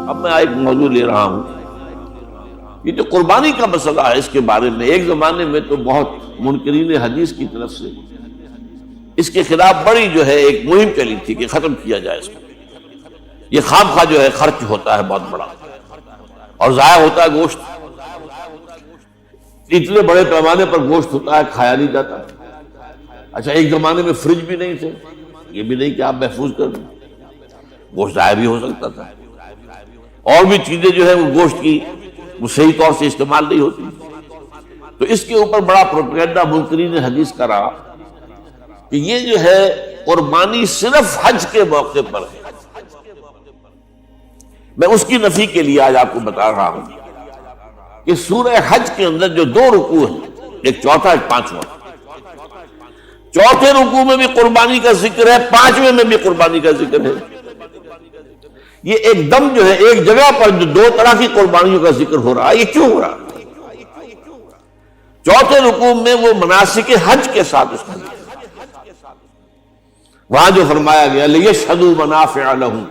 اب میں ایک موضوع لے رہا ہوں، یہ جو قربانی کا مسئلہ ہے، اس کے بارے میں ایک زمانے میں تو بہت منکرین حدیث کی طرف سے اس کے خلاف بڑی جو ہے ایک مہم چلی تھی کہ ختم کیا جائے اس کو، یہ خام خواہ جو ہے خرچ ہوتا ہے بہت بڑا اور ضائع ہوتا ہے گوشت، اتنے بڑے پیمانے پر گوشت ہوتا ہے کھایا نہیں جاتا۔ اچھا ایک زمانے میں فریج بھی نہیں تھے، یہ بھی نہیں کہ آپ محفوظ کر دیں، گوشت ضائع بھی ہو سکتا تھا، اور بھی چیزیں جو ہے وہ گوشت کی وہ صحیح طور سے استعمال نہیں ہوتی، تو اس کے اوپر بڑا پروپیگنڈا منکرین حدیث کا رہا کہ یہ جو ہے قربانی صرف حج کے موقع پر ہے۔ میں اس کی نفی کے لیے آج آپ کو بتا رہا ہوں کہ سورہ حج کے اندر جو دو رکوع ہیں، ایک چوتھا ایک پانچواں، چوتھے رکوع میں بھی قربانی کا ذکر ہے، پانچویں میں بھی قربانی کا ذکر ہے۔ یہ ایک دم جو ہے ایک جگہ پر جو دو طرح کی قربانیوں کا ذکر ہو رہا ہے، یہ کیوں ہو رہا ہے؟ چوتھے رکوع میں وہ مناسک حج کے ساتھ اس کا ذکر، وہاں جو فرمایا گیا لِيَشْهَدُوا مَنَافِعَ لَهُمْ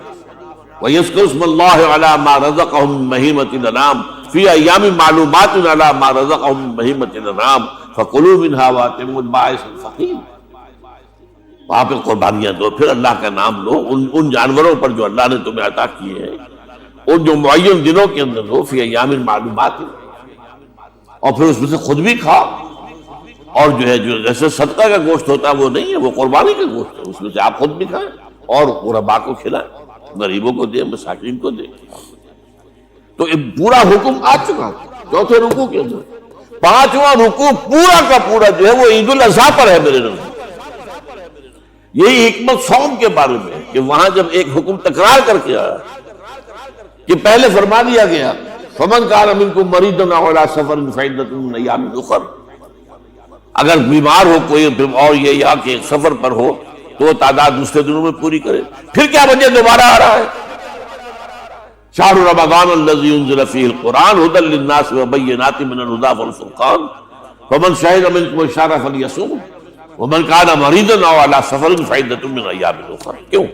وَيَذْكُرُوا اسْمَ اللَّهِ عَلَى مَا رَزَقَهُم مِّن بَهِيمَةِ الْأَنْعَامِ فِي أَيَّامٍ مَّعْلُومَاتٍ عَلَى مَا رَزَقَهُم مِّن بَهِيمَةِ الْأَنْعَامِ فَكُلُوا مِنْهَا وَأَطْعِمُوا الْبَائِسَ الْفَقِيرَ۔ وہاں پہ قربانیاں دو، پھر اللہ کا نام لو ان جانوروں پر جو اللہ نے تمہیں عطا کیے ہیں، ان جو معین دنوں کے اندر دو، فی ایام معلومات، اور پھر اس میں سے خود بھی کھاؤ، اور جو ہے جو جیسے صدقہ کا گوشت ہوتا ہے وہ نہیں ہے، وہ قربانی کا گوشت ہے، اس میں سے آپ خود بھی کھائیں اور غرباء کو کھلائیں، غریبوں کو دیں، مساکین کو دیں۔ تو یہ پورا حکم آ چکا چوتھے رکوع کے اندر۔ پانچواں رکوع پورا کا پورا جو ہے وہ عید الاضحیٰ پر ہے میرے نزدیک۔ یہی حکمت صوم کے بارے میں کہ وہاں جب ایک حکم تکرار کر کے آیا کہ پہلے فرما دیا گیا فَمَنْ كَانَ مِنْكُمْ مَرِيضًا أَوْ عَلَىٰ سَفَرٍ فَعِدَّةٌ مِّنْ أَيَّامٍ أُخَرَ، اگر بیمار ہو کوئی اور یہ یا کہ سفر پر ہو تو وہ تعداد دوسرے دنوں میں پوری کرے۔ پھر کیا وجہ دوبارہ آ رہا ہے؟ شہر رمضان الذی انزل فیہ القرآن ھدی للناس وبینات من الھدی والفرقان فمن شہد منکم الشہر فلیصمہ ومن کان مریضا او علی سفر فعدۃ من ایام اخر۔ کیوں؟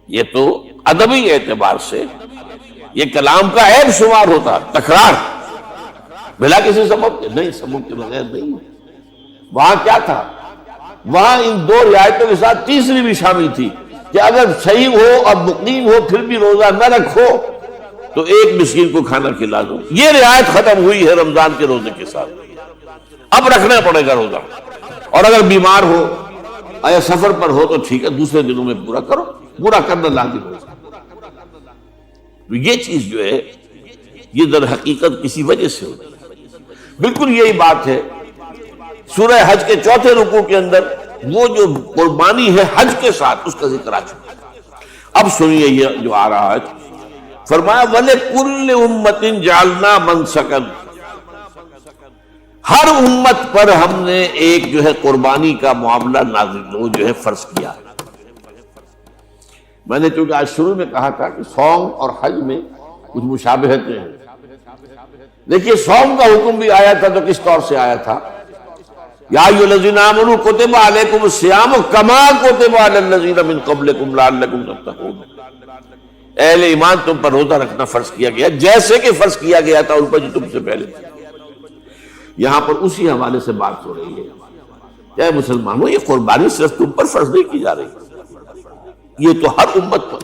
یہ تو ادبی اعتبار سے یہ کلام کا عیب شمار ہوتا، تکرار بلا کسی سبب کے، نہیں سبب کے بغیر نہیں۔ وہاں کیا تھا؟ وہاں ان دو رعایتوں کے ساتھ تیسری بھی شامل تھی کہ اگر صحیح ہو اور مقیم ہو پھر بھی روزہ نہ رکھو تو ایک مسکین کو کھانا کھلا دو۔ یہ رعایت ختم ہوئی ہے رمضان کے روزے کے ساتھ، اب رکھنا پڑے گا روزہ، اور اگر بیمار ہو یا سفر پر ہو تو ٹھیک ہے دوسرے دنوں میں پورا کرو، پورا کرنا لازم ہو۔ تو یہ چیز جو ہے یہ در حقیقت کسی وجہ سے ہوتی ہے۔ بالکل یہی بات ہے سورہ حج کے چوتھے رکوع کے اندر، وہ جو قربانی ہے حج کے ساتھ اس کا ذکر آ چکا۔ اب سنیے یہ جو آ رہا ہے، فرمایا وَلِكُلِّ أُمَّةٍ جَعَلْنَا مَنْسَكًا، ہر امت پر ہم نے ایک جو ہے قربانی کا معاملہ نازل وہ جو ہے فرض کیا ہے۔ میں نے چونکہ آج شروع میں کہا تھا کہ صوم اور حج میں کچھ مشابہتیں ہیں۔ دیکھیے صوم کا حکم بھی آیا تھا تو کس طور سے آیا تھا؟ یا ایھا الذین آمنوا کتب علیکم الصیام کما کتب علی الذین من قبلکم لعلکم تتقون، اہل ایمان تم پر روزہ رکھنا فرض کیا گیا جیسے کہ فرض کیا گیا تھا ان پر جو تم سے پہلے تھے۔ یہاں پر اسی حوالے سے بات ہو رہی ہے کہ اے مسلمانوں یہ قربانی صرف تم پر فرض نہیں کی جا رہی، یہ تو ہر امت پر،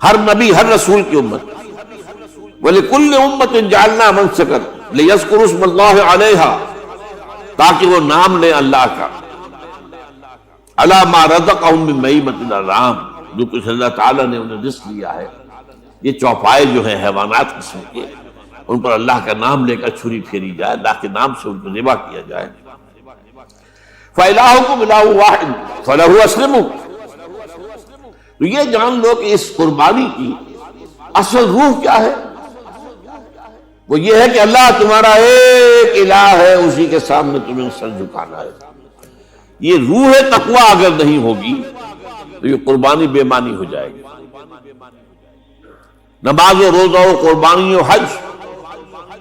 ہر نبی ہر رسول کی امت۔ وَلِكُلِّ أُمَّةٍ جَعَلْنَا مَنْسَكًا لِيَذْكُرُوا اسْمَ اللَّهِ عَلَيْهَا، تاکہ وہ نام لیں اللہ کا، عَلَىٰ مَا رَزَقَهُم مِّن بَهِیمَةِ الْأَنْعَامِ، جو کچھ اللہ تعالیٰ نے انہیں رزق دیا ہے۔ یہ چوپائے جو ہیں حیوانات قسم کے، ان پر اللہ کا نام لے کر چھری پھیری جائے، اللہ کے نام سے ان کو ذبح کیا جائے۔ فَإِلَٰهُكُمْ إِلَٰهٌ وَاحِدٌ فَلَهُ أَسْلِمُوا۔ تو یہ جان لو کہ اس قربانی کی اصل روح کیا ہے؟ وہ یہ ہے کہ اللہ تمہارا ایک الہ ہے، اسی کے سامنے تمہیں سر جھکانا ہے۔ یہ روح تقویٰ اگر نہیں ہوگی تو یہ قربانی بے معنی ہو جائے گی۔ نماز و روزہ و قربانی و حج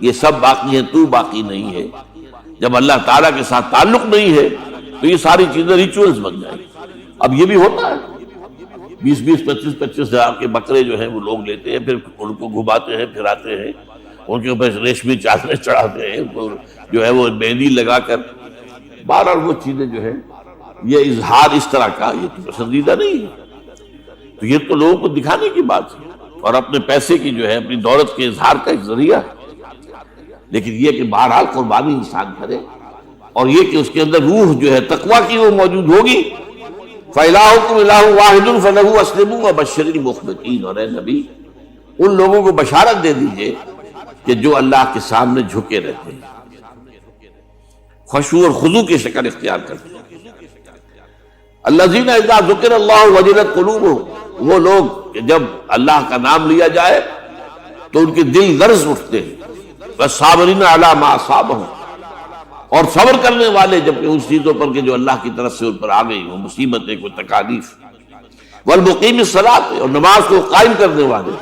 یہ سب باقی ہیں، تو باقی نہیں ہے۔ جب اللہ تعالیٰ کے ساتھ تعلق نہیں ہے تو یہ ساری چیزیں ریچولز بن جائیں گی۔ اب یہ بھی ہوتا ہے 20-20 25-25 ہزار کے بکرے جو ہیں وہ لوگ لیتے ہیں، پھر ان کو گھماتے ہیں، پھراتے ہیں، ان کے اوپر ریشمی چادریں چڑھاتے ہیں، جو ہے وہ مہندی لگا کر، بہرحال وہ چیزیں جو ہے یہ اظہار اس طرح کا یہ تو پسندیدہ نہیں ہے، تو یہ تو لوگوں کو دکھانے کی بات ہے اور اپنے پیسے کی جو ہے اپنی دولت کے اظہار کا ایک ذریعہ ہے۔ لیکن یہ کہ بہرحال قربانی انسان کرے، اور یہ کہ اس کے اندر روح جو ہے تقویٰ کی وہ موجود ہوگی۔ فَإِلَٰهُكُمْ إِلَٰهٌ وَاحِدٌ فَلَهُ أَسْلِمُوا وَبَشِّرِ الْمُخْبِتِينَ، اور اے نبی ان لوگوں کو بشارت دے دیجئے کہ جو اللہ کے سامنے جھکے رہتے ہیں، خشوع اور خضوع کی شکل اختیار کرتے ہیں۔ الَّذِينَ إِذَا ذُكِرَ اللَّهُ وَجِلَتْ قُلُوبُهُمْ، وہ لوگ کہ جب اللہ کا نام لیا جائے تو ان کے دل لرز اٹھتے ہیں۔ وَالصَّابِرِينَ عَلَىٰ مَا أَصَابَهُمْ، اور صبر کرنے والے جبکہ اس چیزوں پر کہ جو اللہ کی طرف سے ان پر آ گئی، وہ مصیبتیں، کوئی تکالیف۔ والمقیم الصلاۃ، اور نماز کو قائم کرنے والے۔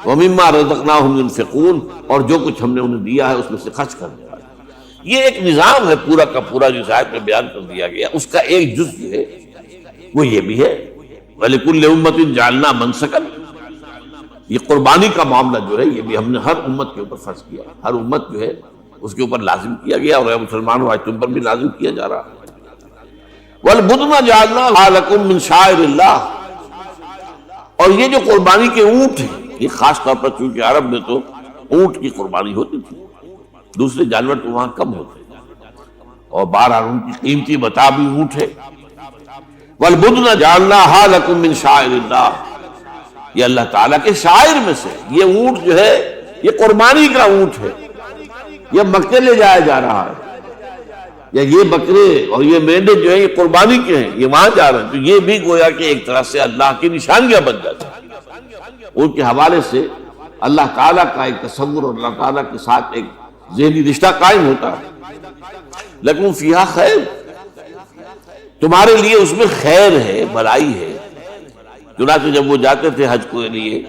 ومما رزقناہم ينفقون، اور جو کچھ ہم نے انہیں دیا ہے اس میں سے خرچ کرنے والے۔ یہ ایک نظام ہے پورا کا پورا جو آیت میں بیان کر دیا گیا، اس کا ایک جز جو ہے وہ یہ بھی ہے وَلِكُلِّ أُمَّةٍ جَعَلْنَا مَنسَكًا، یہ قربانی کا معاملہ جو ہے یہ بھی ہم نے ہر امت کے اوپر فرض کیا، ہر امت جو ہے اس کے اوپر لازم کیا گیا، اور مسلمانوں آج تم پر بھی لازم کیا جا رہا ہے۔ وَالْبُدْنَ جَعَلْنَاهَا لَكُم مِّن شَعَائِرِ اللَّهِ، اور یہ جو قربانی کے اونٹ ہیں، یہ خاص طور پر چونکہ عرب میں تو اونٹ کی قربانی ہوتی تھی، دوسرے جانور تو وہاں کم ہوتے اور بہرحال ان کی قیمتی متاع بھی اونٹ ہے۔ وَالْبُدْنَ جَعَلْنَاهَا لَكُم مِّن شَعَائِرِ اللَّهِ، یہ اللہ تعالیٰ کے شاعر میں سے یہ اونٹ جو ہے یہ قربانی کا اونٹ ہے، یہ مکے لے جایا جا رہا ہے، یا یہ بکرے اور یہ مینڈے جو ہیں یہ قربانی کے ہیں، یہ وہاں جا رہے ہیں، تو یہ بھی گویا کہ ایک طرح سے اللہ کی نشانیاں بن جاتی ہیں۔ ان کے حوالے سے اللہ تعالیٰ کا ایک تصور اور اللہ تعالیٰ کے ساتھ ایک ذہنی رشتہ قائم ہوتا ہے۔ لیکن فیہا خیر، تمہارے لیے اس میں خیر ہے، بھلائی ہے۔ چنانچہ جب وہ جاتے تھے حج کے لیے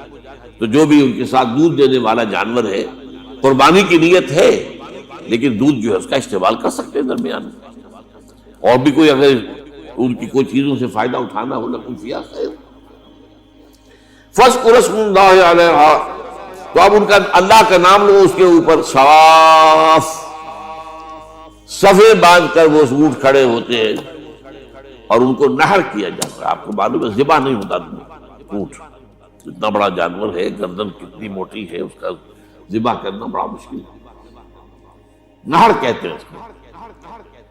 تو جو بھی ان کے ساتھ دودھ دینے والا جانور ہے، قربانی کی نیت ہے لیکن دودھ جو ہے اس کا استعمال کر سکتے ہیں درمیان میں، اور بھی کوئی اگر ان کی کوئی چیزوں سے فائدہ اٹھانا ہو، لکن فیہا خیر۔ فَاذْكُرُوا اسْمَ اللَّهِ عَلَيْهَا، تو اب ان کا اللہ کا نام لو اس کے اوپر، صاف صفے باندھ کر وہ اونٹ کھڑے ہوتے ہیں اور ان کو نحر کیا جاتا ہے۔ آپ کو معلوم ہے ذبح نہیں ہوتا اونٹ، اتنا بڑا جانور ہے، گردن کتنی موٹی ہے، اس کا ذبح کرنا بڑا مشکل ہے۔ نہر کہتے ہیں اس کو،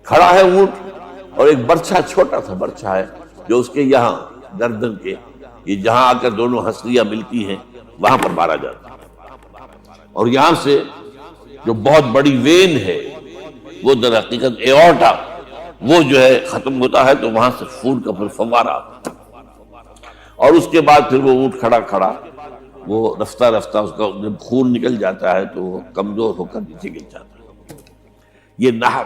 کھڑا ہے اونٹ اور ایک برچھا، چھوٹا سا برچھا ہے جو اس کے یہاں گردن کے یہ جہاں آ کر دونوں ہنسلیاں ملتی ہیں وہاں پر مارا جاتا ہے، اور یہاں سے جو بہت بڑی وین ہے وہ در حقیقت ایورٹا، وہ جو ہے ختم ہوتا ہے، تو وہاں سے خون کا پھر فوارہ آتا ہے، اور اس کے بعد پھر وہ اونٹ کھڑا کھڑا وہ رفتہ رفتہ اس کا جب خون نکل جاتا ہے تو وہ کمزور ہو کر نیچے گر جاتا ہے۔ یہ نہر،